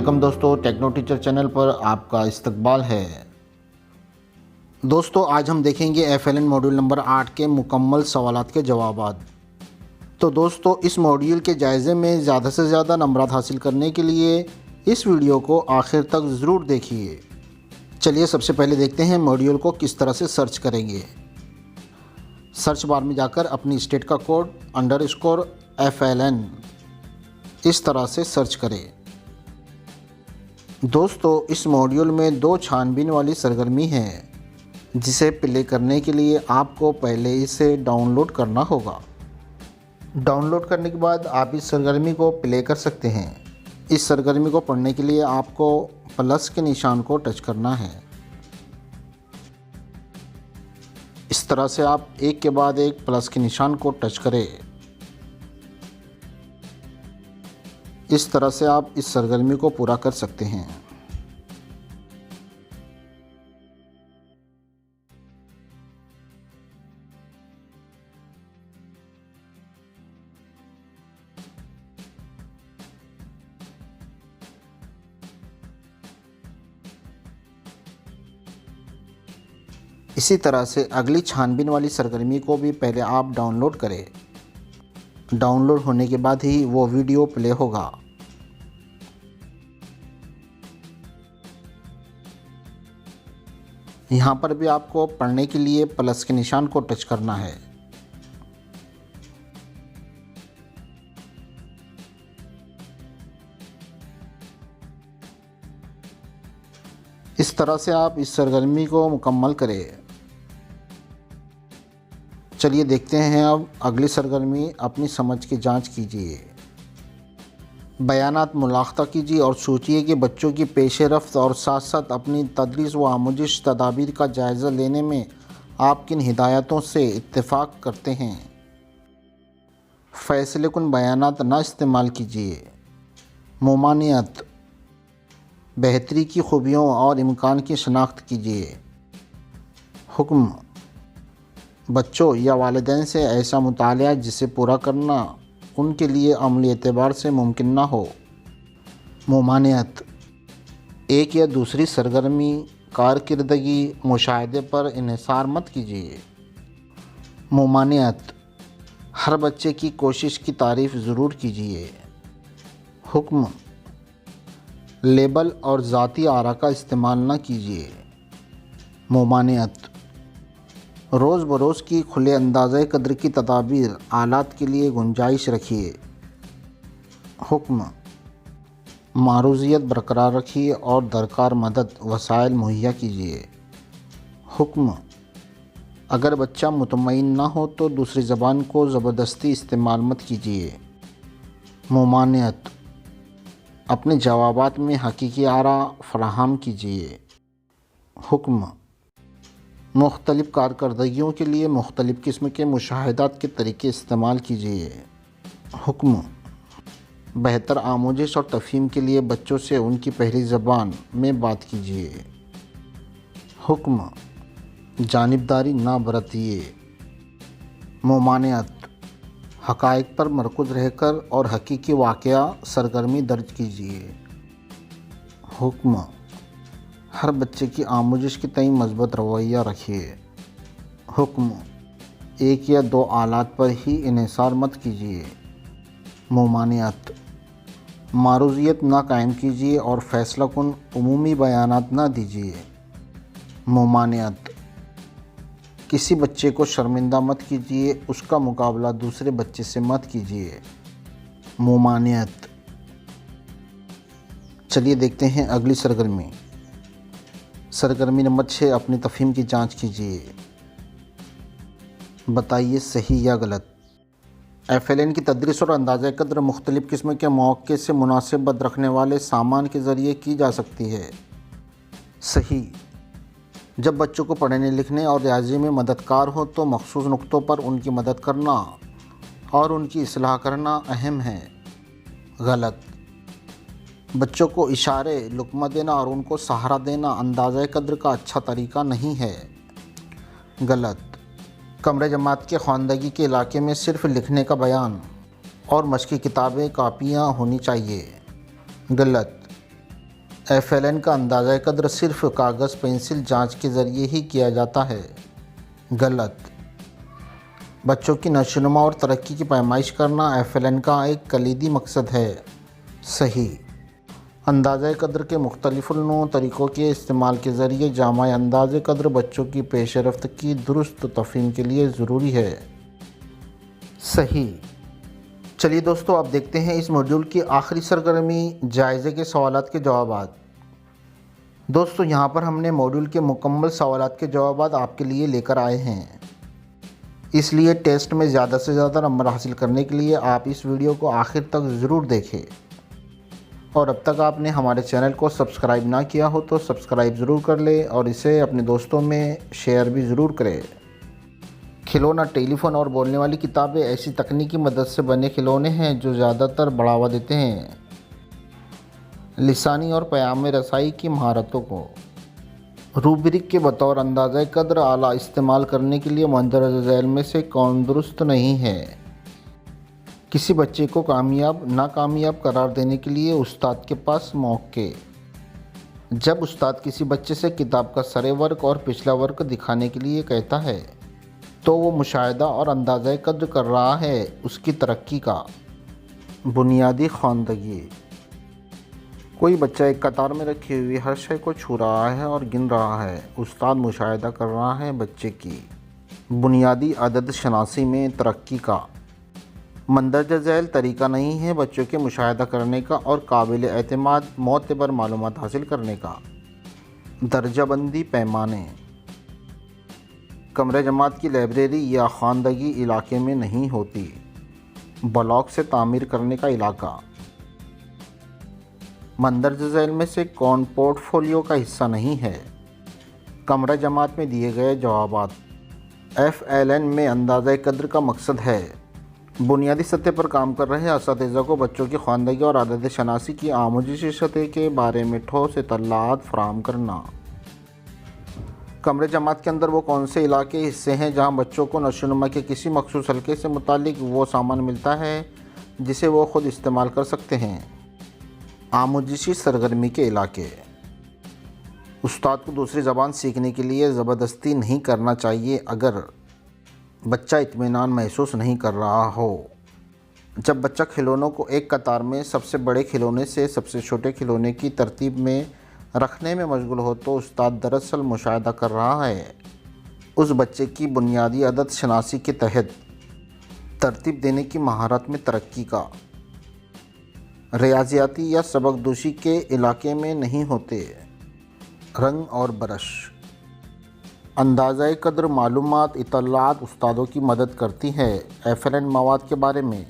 Welcome دوستو، techno teacher channel پر آپ کا استقبال ہے۔ دوستو آج ہم دیکھیں گے FLN موڈیول نمبر 8 کے مکمل سوالات کے جوابات۔ تو دوستو اس موڈیول کے جائزے میں زیادہ سے زیادہ نمبرات حاصل کرنے کے لیے اس ویڈیو کو آخر تک ضرور دیکھیے۔ چلیے سب سے پہلے دیکھتے ہیں موڈیول کو کس طرح سے سرچ کریں گے۔ سرچ بار میں جا کر اپنی اسٹیٹ کا کوڈ _FLN اس طرح سے سرچ کریں۔ دوستو اس موڈیول میں 2 چھانبین والی سرگرمی ہے جسے پلے کرنے کے لیے آپ کو پہلے اسے ڈاؤن لوڈ کرنا ہوگا۔ ڈاؤن لوڈ کرنے کے بعد آپ اس سرگرمی کو پلے کر سکتے ہیں۔ اس سرگرمی کو پڑھنے کے لیے آپ کو پلس کے نشان کو ٹچ کرنا ہے۔ اس طرح سے آپ ایک کے بعد ایک پلس کے نشان کو ٹچ کریں۔ اس طرح سے آپ اس سرگرمی کو پورا کر سکتے ہیں۔ اسی طرح سے اگلی چھانبین والی سرگرمی کو بھی پہلے آپ ڈاؤن لوڈ کریں۔ ڈاؤن لوڈ ہونے کے بعد ہی وہ ویڈیو پلے ہوگا۔ یہاں پر بھی آپ کو پڑھنے کے لیے پلس کے نشان کو ٹچ کرنا ہے۔ اس طرح سے آپ اس سرگرمی کو مکمل کریں۔ چلیے دیکھتے ہیں اب اگلی سرگرمی۔ اپنی سمجھ کی جانچ کیجیے، بیانات ملاحظہ کیجیے اور سوچیے کہ بچوں کی پیش رفت اور ساتھ ساتھ اپنی تدریس و آموزش تدابیر کا جائزہ لینے میں آپ کن ہدایتوں سے اتفاق کرتے ہیں۔ فیصلے کن بیانات نہ استعمال کیجیے۔ ممانعت، بہتری کی خوبیوں اور امکان کی شناخت کیجیے۔ حکم، بچوں یا والدین سے ایسا مطالعہ جسے پورا کرنا ان کے لیے عملی اعتبار سے ممکن نہ ہو۔ ممانعت، ایک یا دوسری سرگرمی، کارکردگی، مشاہدے پر انحصار مت کیجیے۔ ممانعت، ہر بچے کی کوشش کی تعریف ضرور کیجیے۔ حکم، لیبل اور ذاتی آراء کا استعمال نہ کیجیے۔ ممانعت، روز بروز کی کھلے اندازہ قدر کی تدابیر آلات کے لیے گنجائش رکھیے۔ حکم، معروضیت برقرار رکھیے اور درکار مدد وسائل مہیا کیجیے۔ حکم، اگر بچہ مطمئن نہ ہو تو دوسری زبان کو زبردستی استعمال مت کیجیے۔ ممانعت، اپنے جوابات میں حقیقی آراء فراہم کیجیے۔ حکم، مختلف کارکردگیوں کے لیے مختلف قسم کے مشاہدات کے طریقے استعمال کیجیے۔ حکم، بہتر آموزش اور تفہیم کے لیے بچوں سے ان کی پہلی زبان میں بات کیجیے۔ حکم، جانبداری نہ برتیے۔ ممانعت، حقائق پر مرکوز رہ کر اور حقیقی واقعہ سرگرمی درج کیجیے۔ حکم، ہر بچے کی آموزش کے تئیں مثبت رویہ رکھیے۔ حکم، ایک یا 2 آلات پر ہی انحصار مت کیجیے۔ ممانعت، معروضیت نہ قائم کیجیے اور فیصلہ کن عمومی بیانات نہ دیجیے۔ ممانعت، کسی بچے کو شرمندہ مت کیجیے، اس کا مقابلہ دوسرے بچے سے مت کیجیے۔ ممانعت، چلیے دیکھتے ہیں اگلی سرگرمی۔ سرگرمی نمبر 6، اپنی تفہیم کی جانچ کیجیے۔ بتائیے صحیح یا غلط۔ FLN کی تدریس اور اندازہ قدر مختلف قسم کے مواقع سے مناسبت رکھنے والے سامان کے ذریعے کی جا سکتی ہے۔ صحیح، جب بچوں کو پڑھنے لکھنے اور ریاضی میں مددگار ہو تو مخصوص نقطوں پر ان کی مدد کرنا اور ان کی اصلاح کرنا اہم ہے۔ غلط، بچوں کو اشارے، لقمہ دینا اور ان کو سہارا دینا اندازہ قدر کا اچھا طریقہ نہیں ہے۔ غلط، کمرے جماعت کے خواندگی کے علاقے میں صرف لکھنے کا بیان اور مشقی کتابیں، کاپیاں ہونی چاہیے۔ غلط، FLN کا اندازہ قدر صرف کاغذ پینسل جانچ کے ذریعے ہی کیا جاتا ہے۔ غلط۔ بچوں کی نشوونما اور ترقی کی پیمائش کرنا FLN کا ایک کلیدی مقصد ہے۔ صحیح۔ اندازہ قدر کے مختلف النوع طریقوں کے استعمال کے ذریعے جامع اندازہ قدر بچوں کی پیش رفت کی درست تفہیم کے لیے ضروری ہے۔ صحیح۔ چلیے دوستو، اب دیکھتے ہیں اس موڈیول کی آخری سرگرمی، جائزے کے سوالات کے جوابات۔ دوستو، یہاں پر ہم نے موڈیول کے مکمل سوالات کے جوابات آپ کے لیے لے کر آئے ہیں۔ اس لیے ٹیسٹ میں زیادہ سے زیادہ نمبر حاصل کرنے کے لیے آپ اس ویڈیو کو آخر تک ضرور دیکھیں، اور اب تک آپ نے ہمارے چینل کو سبسکرائب نہ کیا ہو تو سبسکرائب ضرور کر لیں اور اسے اپنے دوستوں میں شیئر بھی ضرور کریں۔ کھلونا، ٹیلی فون اور بولنے والی کتابیں ایسی تکنیکی مدد سے بنے کھلونے ہیں جو زیادہ تر بڑھاوا دیتے ہیں لسانی اور پیام رسائی کی مہارتوں کو۔ روبرک کے بطور اندازہ قدر اعلیٰ استعمال کرنے کے لیے مندرجہ ذیل میں سے کون درست نہیں ہے؟ کسی بچے کو ناکامیاب قرار دینے کے لیے استاد کے پاس موقع۔ جب استاد کسی بچے سے کتاب کا سرے ورق اور پچھلا ورق دکھانے کے لیے کہتا ہے تو وہ مشاہدہ اور اندازہ قدر کر رہا ہے اس کی ترقی کا۔ بنیادی خواندگی۔ کوئی بچہ ایک قطار میں رکھی ہوئی ہر شے کو چھو رہا ہے اور گن رہا ہے۔ استاد مشاہدہ کر رہا ہے بچے کی بنیادی عدد شناسی میں ترقی کا۔ مندرجہ ذیل طریقہ نہیں ہے بچوں کے مشاہدہ کرنے کا اور قابل اعتماد معتبر معلومات حاصل کرنے کا۔ درجہ بندی پیمانے۔ کمرہ جماعت کی لائبریری یا خواندگی علاقے میں نہیں ہوتی، بلاک سے تعمیر کرنے کا علاقہ۔ مندرجہ ذیل میں سے کون پورٹ فولیو کا حصہ نہیں ہے؟ کمرہ جماعت میں دیے گئے جوابات۔ FLN میں اندازہ قدر کا مقصد ہے بنیادی سطح پر کام کر رہے اساتذہ کو بچوں کی خواندگی اور عدد شناسی کی آموزشی سطح کے بارے میں ٹھوس اطلاعات فراہم کرنا۔ کمرہ جماعت کے اندر وہ کون سے علاقے حصے ہیں جہاں بچوں کو نشوونما کے کسی مخصوص حلقے سے متعلق وہ سامان ملتا ہے جسے وہ خود استعمال کر سکتے ہیں؟ آموزشی سرگرمی کے علاقے۔ استاد کو دوسری زبان سیکھنے کے لیے زبردستی نہیں کرنا چاہیے اگر بچہ اطمینان محسوس نہیں کر رہا ہو۔ جب بچہ کھلونوں کو ایک قطار میں سب سے بڑے کھلونے سے سب سے چھوٹے کھلونے کی ترتیب میں رکھنے میں مشغول ہو تو استاد دراصل مشاہدہ کر رہا ہے اس بچے کی بنیادی عدد شناسی کے تحت ترتیب دینے کی مہارت میں ترقی کا۔ ریاضیاتی یا سبق دوشی کے علاقے میں نہیں ہوتے۔ رنگ اور برش۔ اندازہ قدر معلومات اطلاعات استادوں کی مدد کرتی ہے FLN مواد کے بارے میں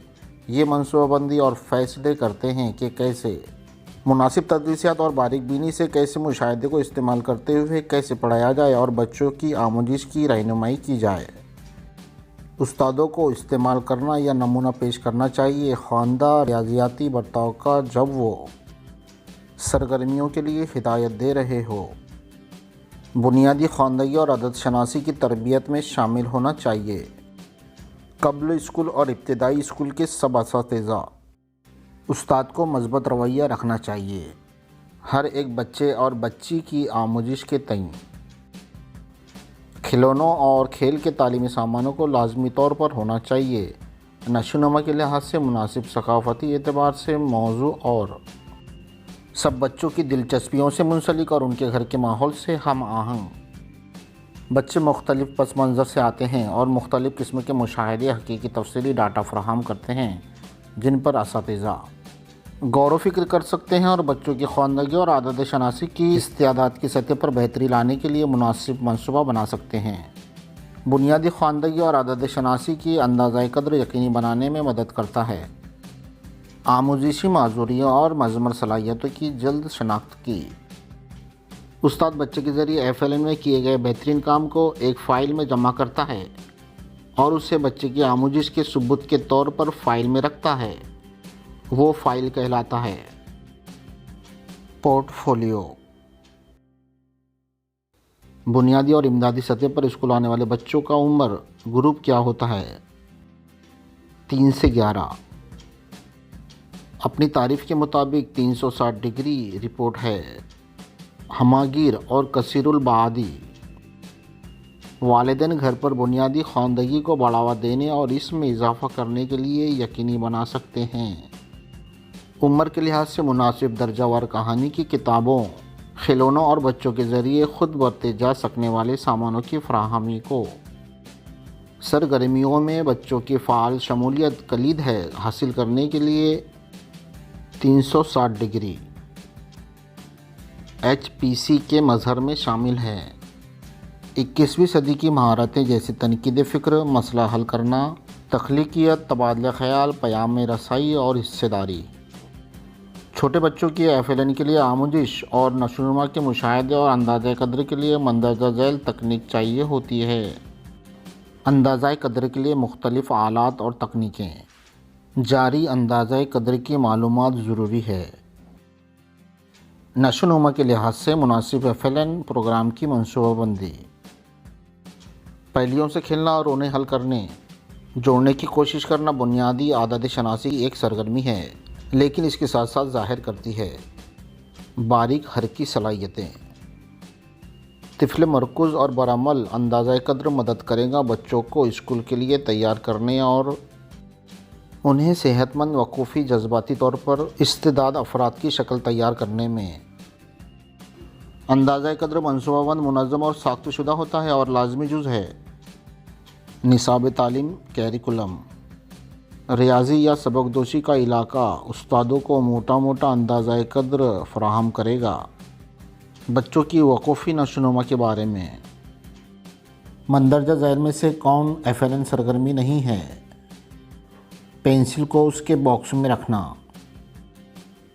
یہ منصوبہ بندی اور فیصلے کرتے ہیں کہ کیسے مناسب تدریسیات اور باریک بینی سے کیسے مشاہدے کو استعمال کرتے ہوئے کیسے پڑھایا جائے اور بچوں کی آموزش کی رہنمائی کی جائے۔ استادوں کو استعمال کرنا یا نمونہ پیش کرنا چاہیے خواندہ ریاضیاتی برتاؤ کا جب وہ سرگرمیوں کے لیے ہدایت دے رہے ہو۔ بنیادی خواندگی اور عدد شناسی کی تربیت میں شامل ہونا چاہیے۔ قبل اسکول اور ابتدائی اسکول کے سب اساتذہ۔ استاد کو مثبت رویہ رکھنا چاہیے ہر ایک بچے اور بچی کی آموزش کے تئیں۔ کھلونوں اور کھیل کے تعلیمی سامانوں کو لازمی طور پر ہونا چاہیے نشوونما کے لحاظ سے مناسب، ثقافتی اعتبار سے موزوں اور سب بچوں کی دلچسپیوں سے منسلک اور ان کے گھر کے ماحول سے ہم آہنگ۔ بچے مختلف پس منظر سے آتے ہیں اور مختلف قسم کے مشاہدے حقیقی تفصیلی ڈاٹا فراہم کرتے ہیں جن پر اساتذہ غور و فکر کر سکتے ہیں اور بچوں کی خواندگی اور عدد شناسی کی استعداد کی سطح پر بہتری لانے کے لیے مناسب منصوبہ بنا سکتے ہیں۔ بنیادی خواندگی اور عدد شناسی کی اندازہ قدر یقینی بنانے میں مدد کرتا ہے۔ آموزشی معذوریوں اور مضمر صلاحیتوں کی جلد شناخت کی۔ استاد بچے کے ذریعے FLN میں کیے گئے بہترین کام کو ایک فائل میں جمع کرتا ہے اور اسے بچے کی آموزش کے ثبوت کے طور پر فائل میں رکھتا ہے۔ وہ فائل کہلاتا ہے پورٹ فولیو۔ بنیادی اور امدادی سطح پر اسکول آنے والے بچوں کا عمر گروپ کیا ہوتا ہے؟ 3 سے 11۔ اپنی تعریف کے مطابق 360 ڈگری رپورٹ ہے ہماگیر اور کثیر البعادی۔ والدین گھر پر بنیادی خواندگی کو بڑھاوا دینے اور اس میں اضافہ کرنے کے لیے یقینی بنا سکتے ہیں۔ عمر کے لحاظ سے مناسب درجہ وار کہانی کی کتابوں، کھلونوں اور بچوں کے ذریعے خود برتے جا سکنے والے سامانوں کی فراہمی کو۔ سرگرمیوں میں بچوں کی فعال شمولیت کلید ہے حاصل کرنے کے لیے 360 ڈگری HPC کے مظہر میں شامل ہے۔ 21ویں صدی کی مہارتیں جیسے تنقید فکر، مسئلہ حل کرنا، تخلیقیت، تبادلہ خیال، پیام رسائی اور حصہ داری۔ چھوٹے بچوں کی FLN کے لیے آموزش اور نشو و نما کے مشاہدے اور اندازہ قدر کے لیے مندرجہ ذیل تکنیک چاہیے ہوتی ہے۔ اندازہ قدر کے لیے مختلف آلات اور تکنیکیں۔ جاری اندازہ قدر کی معلومات ضروری ہے۔ نشو و نما کے لحاظ سے مناسب FLN پروگرام کی منصوبہ بندی۔ پہلیوں سے کھیلنا اور انہیں حل کرنے، جوڑنے کی کوشش کرنا بنیادی اعداد شناسی کی ایک سرگرمی ہے، لیکن اس کے ساتھ ساتھ ظاہر کرتی ہے باریک حرکی صلاحیتیں۔ طفل مرکوز اور برعمل اندازہ قدر مدد کرے گا بچوں کو اسکول کے لیے تیار کرنے اور انہیں صحت مند وقوفی جذباتی طور پر استعداد افراد کی شکل تیار کرنے میں۔ اندازہ قدر منصوبہ بند، منظم اور ساخت شدہ ہوتا ہے اور لازمی جز ہے نصاب تعلیم کیریکولم۔ ریاضی یا سبکدوشی کا علاقہ استادوں کو موٹا اندازہ قدر فراہم کرے گا بچوں کی وقوفی نشو و نما کے بارے میں۔ مندرجہ ذیل میں سے کون FLN سرگرمی نہیں ہے؟ پینسل کو اس کے باکس میں رکھنا۔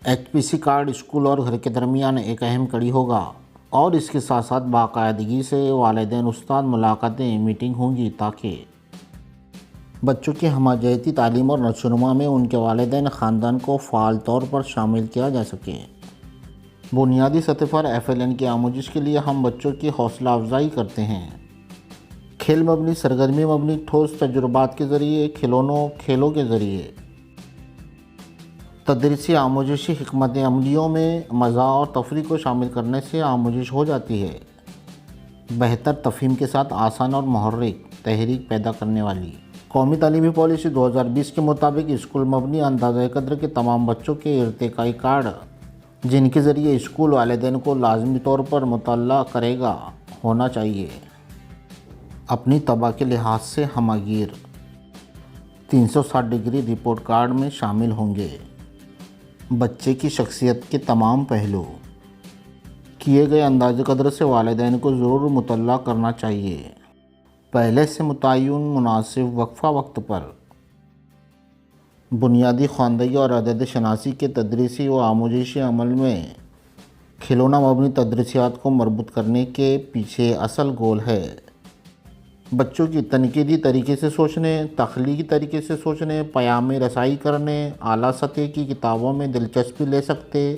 HPC کارڈ اسکول اور گھر کے درمیان ایک اہم کڑی ہوگا اور اس کے ساتھ ساتھ باقاعدگی سے والدین استاد ملاقاتیں میٹنگ ہوں گی تاکہ بچوں کی ہمہ-جہتی تعلیم اور نشو و نما میں ان کے والدین خاندان کو فعال طور پر شامل کیا جا سکے۔ بنیادی سطح پر FLN کی آموزش کے لیے ہم بچوں کی حوصلہ افزائی کرتے ہیں۔ کھیل مبنی، سرگرمی مبنی، ٹھوس تجربات کے ذریعے، کھیلوں کے ذریعے تدریسی آموزشی حکمت عملیوں میں مزاح اور تفریح کو شامل کرنے سے آموزش ہو جاتی ہے بہتر تفہیم کے ساتھ آسان اور محرک تحریک پیدا کرنے والی۔ قومی تعلیمی پالیسی 2020 کے مطابق اسکول مبنی اندازہ قدر کے تمام بچوں کے ارتقائی کارڈ جن کے ذریعے اسکول والدین کو لازمی طور پر مطلع کرے گا ہونا چاہیے۔ اپنی طبع کے لحاظ سے ہماگیر 360 ڈگری رپورٹ کارڈ میں شامل ہوں گے بچے کی شخصیت کے تمام پہلو۔ کیے گئے اندازہ قدر سے والدین کو ضرور مطلع کرنا چاہیے۔ پہلے سے متعین مناسب وقفہ وقت پر بنیادی خواندگی اور اعداد شناسی کے تدریسی و آموزشی عمل میں کھلونا مبنی تدریسیات کو مربوط کرنے کے پیچھے اصل گول ہے بچوں کی تنقیدی طریقے سے سوچنے، تخلیقی طریقے سے سوچنے، پیام رسائی کرنے، اعلیٰ سطح کی کتابوں میں دلچسپی لے سکتے،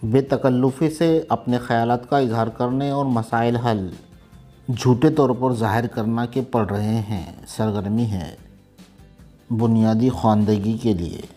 بے تکلفی سے اپنے خیالات کا اظہار کرنے اور مسائل حل جھوٹے طور پر ظاہر کرنا کے پڑ رہے ہیں سرگرمی ہے بنیادی خواندگی کے لیے۔